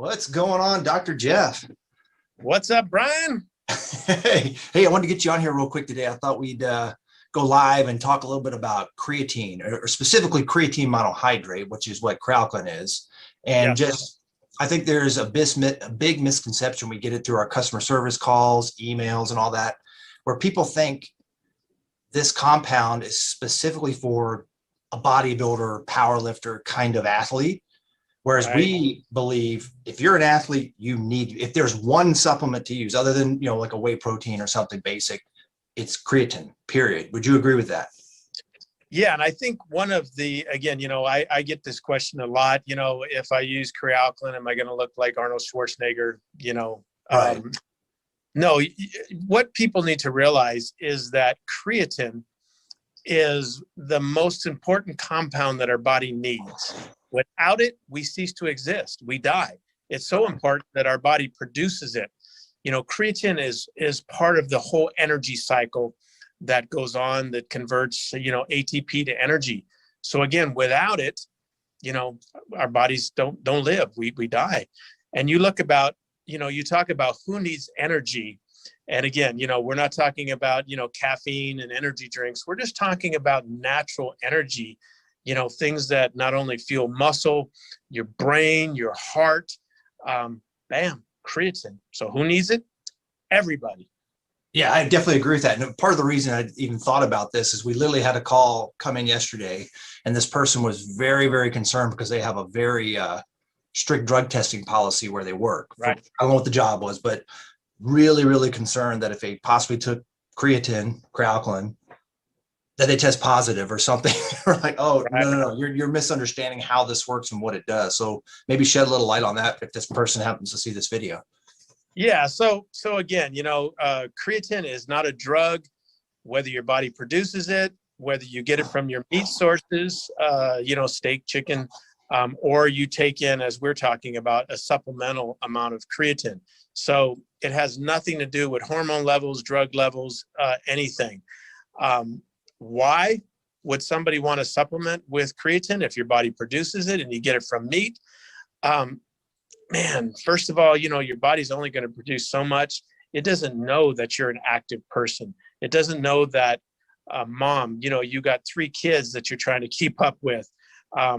What's going on, Dr. Jeff? What's up, Brian? Hey, I wanted to get you on here real quick today. I thought we'd go live and talk a little bit about creatine, or specifically creatine monohydrate, which is what Kre-Alkalyn is. And Yes. just, I think there's a big misconception. We get it through our customer service calls, emails, and all that, where people think this compound is specifically for a bodybuilder, power lifter kind of athlete. Whereas Right. we believe if you're an athlete, if there's one supplement to use other than, like a whey protein or something basic, it's creatine, period. Would you agree with that? Yeah, and I think one of again, I get this question a lot, if I use Kre-Alkalyn, am I going to look like Arnold Schwarzenegger? Right. No, what people need to realize is that creatine is the most important compound that our body needs. Without it, we cease to exist. We die. It's so important that our body produces it. Creatine is part of the whole energy cycle that goes on that converts, ATP to energy. So again, without it, our bodies don't live. We die. And you look about, you talk about who needs energy. And again, we're not talking about, caffeine and energy drinks. We're just talking about natural energy, things that not only fuel muscle, your brain, your heart, bam, creatine. So who needs it? Everybody. Yeah, I definitely agree with that. And part of the reason I even thought about this is we literally had a call come in yesterday, and this person was very, very concerned because they have a very strict drug testing policy where they work. Right. I don't know what the job was, but really, really concerned that if they possibly took creatine, Kre-Alkalyn, that they test positive or something. We're like, oh, Right. no, you're misunderstanding how this works and what it does. So maybe shed a little light on that if this person happens to see this video. Yeah. So again, creatine is not a drug, whether your body produces it, whether you get it from your meat sources, steak, chicken, or you take in, as we're talking about, a supplemental amount of creatine. So it has nothing to do with hormone levels, drug levels, anything. Why would somebody want to supplement with creatine if your body produces it and you get it from meat? Man, first of all, your body's only going to produce so much. It doesn't know that you're an active person. It doesn't know that mom, you got 3 kids that you're trying to keep up with,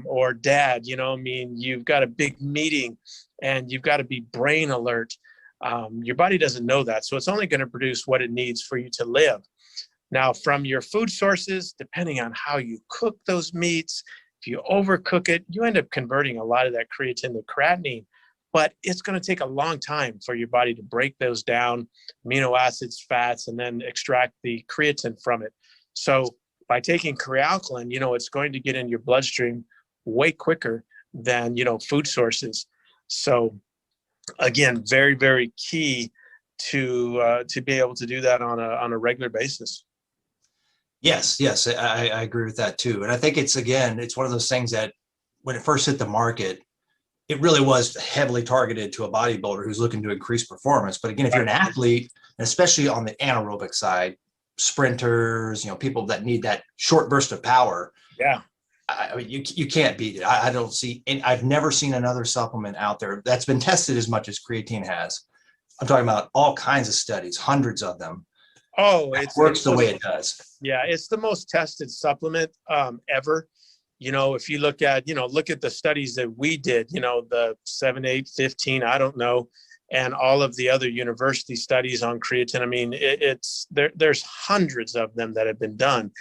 or dad, you've got a big meeting and you've got to be brain alert. Your body doesn't know that. So it's only going to produce what it needs for you to live. Now, from your food sources, depending on how you cook those meats, if you overcook it, you end up converting a lot of that creatine to creatinine. But it's going to take a long time for your body to break those down, amino acids, fats, and then extract the creatine from it. So by taking Kre-Alkalyn, it's going to get in your bloodstream way quicker than, food sources. So again, very, very key to be able to do that on a regular basis. Yes, I agree with that too. And I think it's one of those things that when it first hit the market, it really was heavily targeted to a bodybuilder who's looking to increase performance. But again, if you're an athlete, and especially on the anaerobic side, sprinters, people that need that short burst of power. Yeah. I mean, you can't beat it. I don't see, and I've never seen another supplement out there that's been tested as much as creatine has. I'm talking about all kinds of studies, hundreds of them. Oh, it works the way it does. Yeah, it's the most tested supplement ever. If you look at the studies that we did, the 7, 8, 15, I don't know, and all of the other university studies on creatine. I mean, there's hundreds of them that have been done.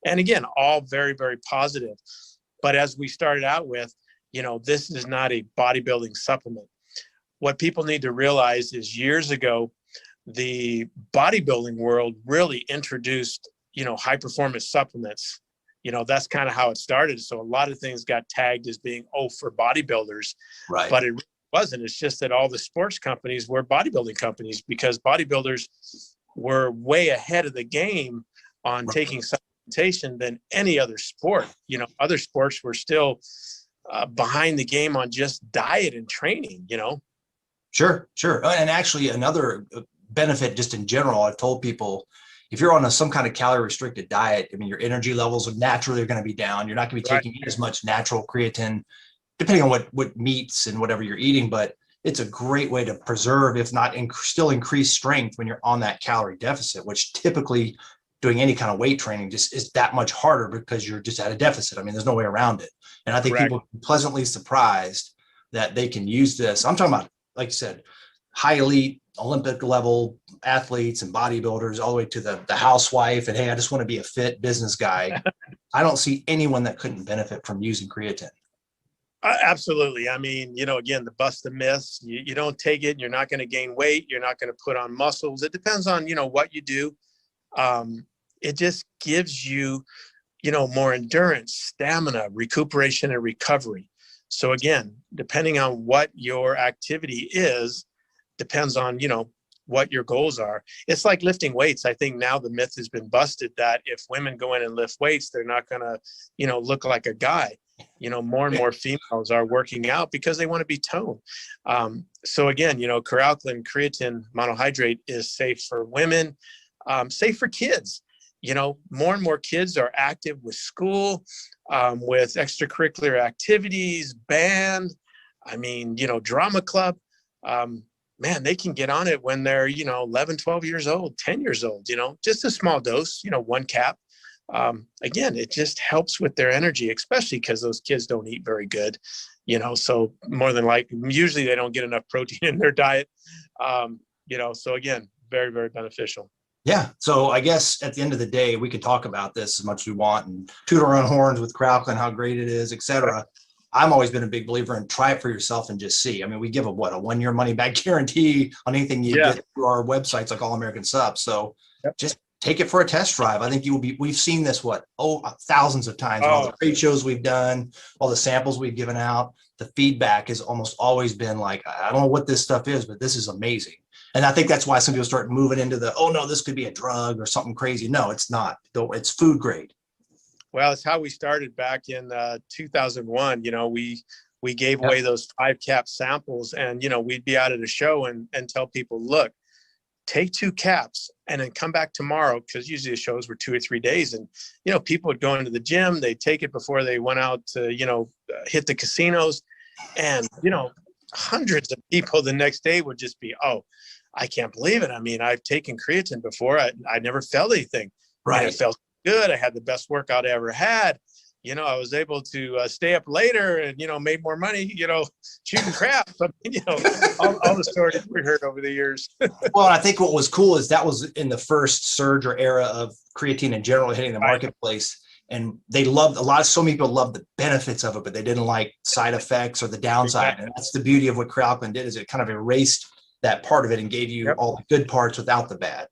And again, all very, very positive. But as we started out with, this is not a bodybuilding supplement. What people need to realize is years ago, the bodybuilding world really introduced, high performance supplements. That's kind of how it started. So a lot of things got tagged as being, for bodybuilders, right? But it really wasn't. It's just that all the sports companies were bodybuilding companies because bodybuilders were way ahead of the game on taking supplementation than any other sport. Other sports were still behind the game on just diet and training, Sure. And actually another benefit just in general, I've told people, if you're on some kind of calorie restricted diet, I mean, your energy levels are naturally going to be down. You're not going to be taking as much natural creatine, depending on what meats and whatever you're eating. But it's a great way to preserve, if not still increase strength when you're on that calorie deficit, which typically doing any kind of weight training just is that much harder because you're just at a deficit. I mean, there's no way around it. And I think Correct. people are pleasantly surprised that they can use this. I'm talking about, like you said, high elite Olympic level athletes and bodybuilders, all the way to the housewife. And hey, I just want to be a fit business guy. I don't see anyone that couldn't benefit from using creatine. Absolutely. I mean, again, the bust the myths, you don't take it, you're not going to gain weight. You're not going to put on muscles. It depends on, what you do. It just gives you, more endurance, stamina, recuperation, and recovery. So again, depending on what your activity is, depends on, what your goals are. It's like lifting weights. I think now the myth has been busted that if women go in and lift weights, they're not going to, look like a guy. More and more females are working out because they want to be toned. So again, Kre-Alkalyn creatine monohydrate is safe for women, safe for kids. More and more kids are active with school, with extracurricular activities, band, drama club. Man, they can get on it when they're, 11, 12 years old, 10 years old, just a small dose, 1 cap. Again, it just helps with their energy, especially because those kids don't eat very good, so more than likely, usually they don't get enough protein in their diet. So again, very, very beneficial. Yeah. So I guess at the end of the day, we could talk about this as much as we want and toot our own horns with Kre-Alkalyn, how great it is, et cetera. I've always been a big believer in try it for yourself and just see. I mean, we give a 1-year money back guarantee on anything you get through our websites like All American Subs. So just take it for a test drive. I think we've seen this, thousands of times. All the trade shows we've done, all the samples we've given out, the feedback has almost always been like, I don't know what this stuff is, but this is amazing. And I think that's why some people start moving into this could be a drug or something crazy. No, it's not. It's food grade. Well, it's how we started back in 2001. We gave away those 5 cap samples, and we'd be out at a show and tell people, look, take 2 caps and then come back tomorrow, because usually the shows were 2 or 3 days. And people would go into the gym, they'd take it before they went out to hit the casinos, and hundreds of people the next day would just be, oh, I can't believe it. I mean, I've taken creatine before. I never felt anything. Right. I felt good. I had the best workout I ever had. I was able to stay up later and, made more money, shooting crap. I mean, all the stories we heard over the years. Well, I think what was cool is that was in the first surge or era of creatine in general hitting the marketplace. And they loved so many people loved the benefits of it, but they didn't like side effects or the downside. Exactly. And that's the beauty of what Kre-Alkalyn did, is it kind of erased that part of it and gave you all the good parts without the bad.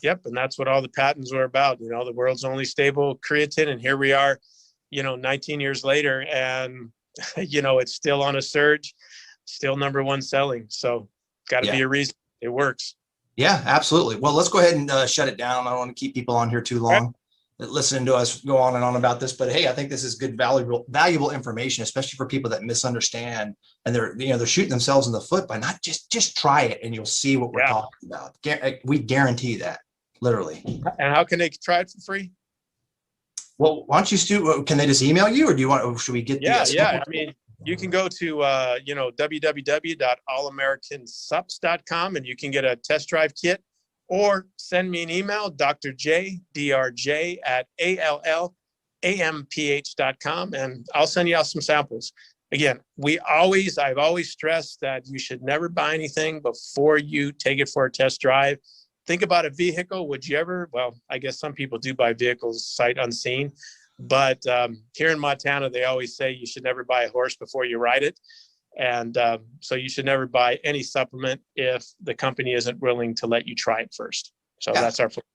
Yep. And that's what all the patents were about. The world's only stable creatine. And here we are, 19 years later, and, it's still on a surge, still #1 selling. So got to be a reason it works. Yeah, absolutely. Well, let's go ahead and shut it down. I don't want to keep people on here too long listening to us go on and on about this, but hey, I think this is good, valuable information, especially for people that misunderstand and they're shooting themselves in the foot by not just try it and you'll see what we're talking about. We guarantee that, literally. And how can they try it for free? Well, why don't you, Stu, can they just email you, or should we get I mean, you can go to, www.allamericansups.com and you can get a test drive kit, or send me an email, drj@allamph.com, and I'll send you out some samples. Again, I've always stressed that you should never buy anything before you take it for a test drive. Think about a vehicle. Would you ever? Well, I guess some people do buy vehicles sight unseen, but here in Montana, they always say you should never buy a horse before you ride it. And so you should never buy any supplement if the company isn't willing to let you try it first. So that's our philosophy.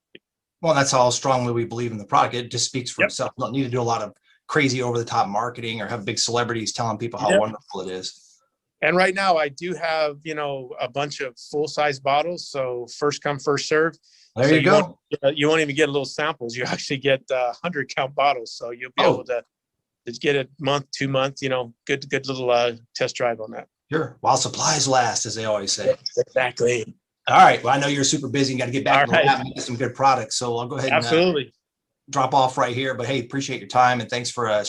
Well, that's how strongly we believe in the product. It just speaks for itself. You don't need to do a lot of crazy over-the-top marketing or have big celebrities telling people how wonderful it is. And right now I do have, a bunch of full-size bottles. So first come, first serve. There you go. You won't even get little samples. You actually get 100-count bottles. So you'll be able to get a month, 2 months, good little test drive on that. Sure. While supplies last, as they always say. Exactly. All right. Well, I know you're super busy and got to get back to the lab and get some good products. So I'll go ahead and drop off right here. But hey, appreciate your time and thanks for